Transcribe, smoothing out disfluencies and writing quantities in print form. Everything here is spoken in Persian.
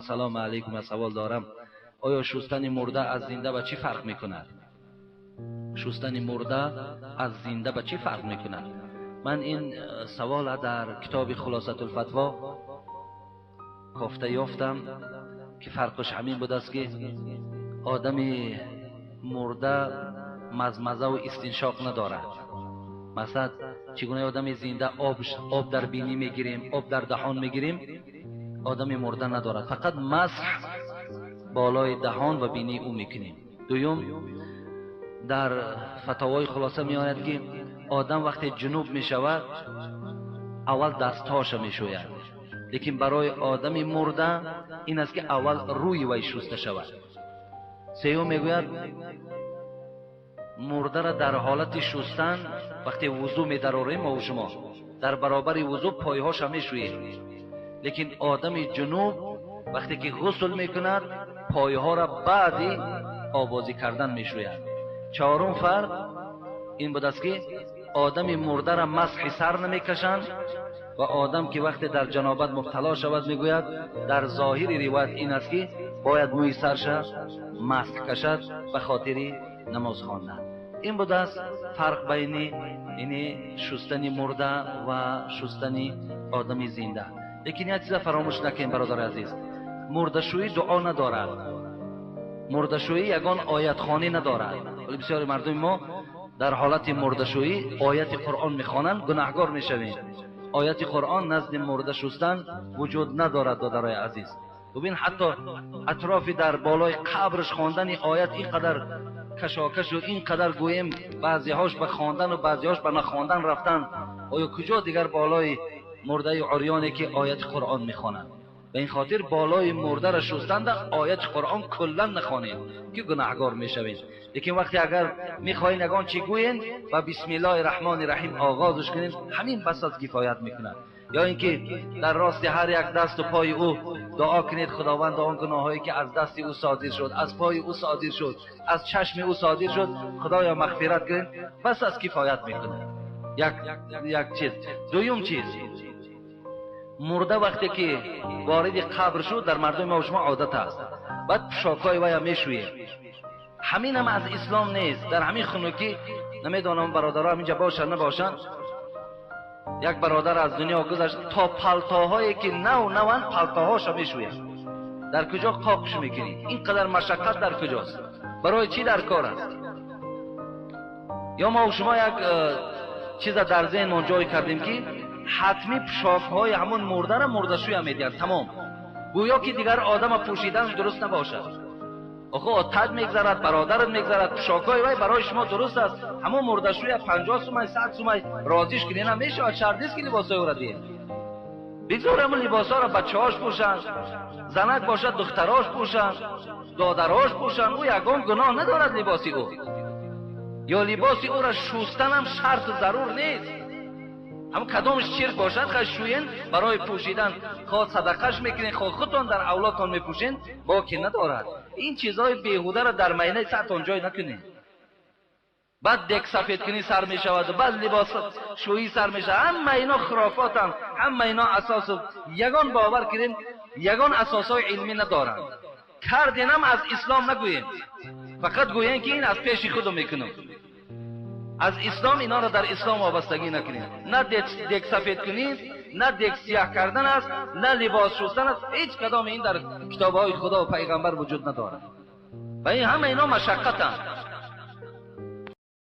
سلام علیکم، سوال دارم. آیا شستن مرده از زنده به چی فرق میکند؟ شستن مرده از زنده به چی فرق میکند؟ من این سوال در کتاب خلاصة الفتوا گفته یافتم که فرقش همین بود است که آدم مرده مزمزه و استنشاق ندارد. مثلا چگونه آدم زنده آب در بینی میگیریم، آب در دهان میگیریم، آدم مرده ندارد، فقط مسح بالای دهان و بینی او میکنیم. دوم، در فتاوای خلاصه میآید که آدم وقتی جنوب میشود اول دستهاش میشوید، لیکن برای آدم مرده این است که اول روی وی شسته شود. سیوم میگوید مرده را در حالت شستن وقتی وضو می‌داریم ما و شما در برابر وضو پایهاش میشوییم، لیکن آدم جنوب وقتی که غسل میکند پایها را بعد آوازی کردن میشوید. چهارم فرق این بود است که آدم مرده را مسح سر نمیکشند و آدم که وقتی در جنابت مبتلا شود میگوید در ظاهر روایت این است که باید موی سرش مسح کشد به خاطر نماز خواندن. این بود است فرق بین این شستن مرده و شستن آدم زنده. لیکن یک چیز فراموش نکنید برادر عزیز، مرده‌شویی دعا ندارد، مرده‌شویی یگان آیت خوانی ندارد. ولی بسیاری مردم ما در حالت مرده‌شویی آیت قرآن میخوانند، گناهکار میشویم. آیت قرآن نزد مرده شستن وجود ندارد برادر عزیز. ببین حتی اطراف در بالای قبرش خواندن آیت اینقدر کشاکش و اینقدر گویم بعضی هاش به خواندن و بعضی هاش به نخواندن رفتن. آیا کجا دیگر بالای مرده عریانی که آیت قرآن میخوانند؟ به این خاطر بالای مرده را شستند آیت قرآن کلا نخوانید که گناهکار میشوید. لیکن وقتی اگر میخواین یگان چی گوین و بسم الله الرحمن الرحیم آغازش کنید همین بس از کفایت میکند. یا اینکه در راست هر یک دست و پای او دعا کنید خداوند آن گناهایی که از دست او صادر شد، از پای او صادر شد، از چشم او صادر شد خدایا مغفرت کن، بس از کفایت میکنه. یک چیز. دوم چیز، مرده وقتی که وارد قبر شد در مردم ما و شما عادت است بعد پشاکای وی میشویه. همین هم از اسلام نیست. در همین خنوکی نمیدونم برادرها همینجا باشن نباشن، یک برادر از دنیا گذشت تا پلتاهایی که نوان پلتاهاش میشویه. در کجا قاقش میکنی؟ اینقدر مشقت در کجاست؟ برای چی در کار است؟ یا ما و شما یک چیز در ذهن من جای کردیم که حتمی پشاکهای همون مرده را مرده‌شویی میدن، تمام، گویا که دیگر آدم پوشیدن درست نباشد. آخه تد میگذرد، برادرت میگذرد، پشاکهای وی برای شما درست است، همون مرده‌شویی 50 سومای 100 سومای راضیش کنین نمیشه. چردیس که لباسای او را دید بگذار همون لباسا را بچه‌هاش پوشن، زنک باشد دختراش پوشن، دادراش پوشن، او یگان گناه ندارد لباسی او. یا لباسی او را شستن هم شرط ضرور نیست، اما کدامش چرک باشد خواهد شوین برای پوشیدن، خواهد صدقش میکنین، خواهد خودتان در اولادتان میپوشین، باکی ندارد. این چیزهای بیهوده را در مینه سرتان جای نکنین. بعد دک سفید کنی سر میشود، بعد لباس شویی سر میشه. همه اینا خرافاتن، همه اینا اساس یگان باور کردین، یگان اساسای علمی ندارن. کردینم از اسلام نگویین، فقط گویین که این از پیش خودم میکنم. از اسلام اینا را در اسلام وابستگی نکنید. نه دک سفید کنید، نه دک سیاه کردن است، نه لباس شستن است. هیچ کدام این در کتاب‌های خدا و پیغمبر وجود ندارد. و این همه اینا مشقتند.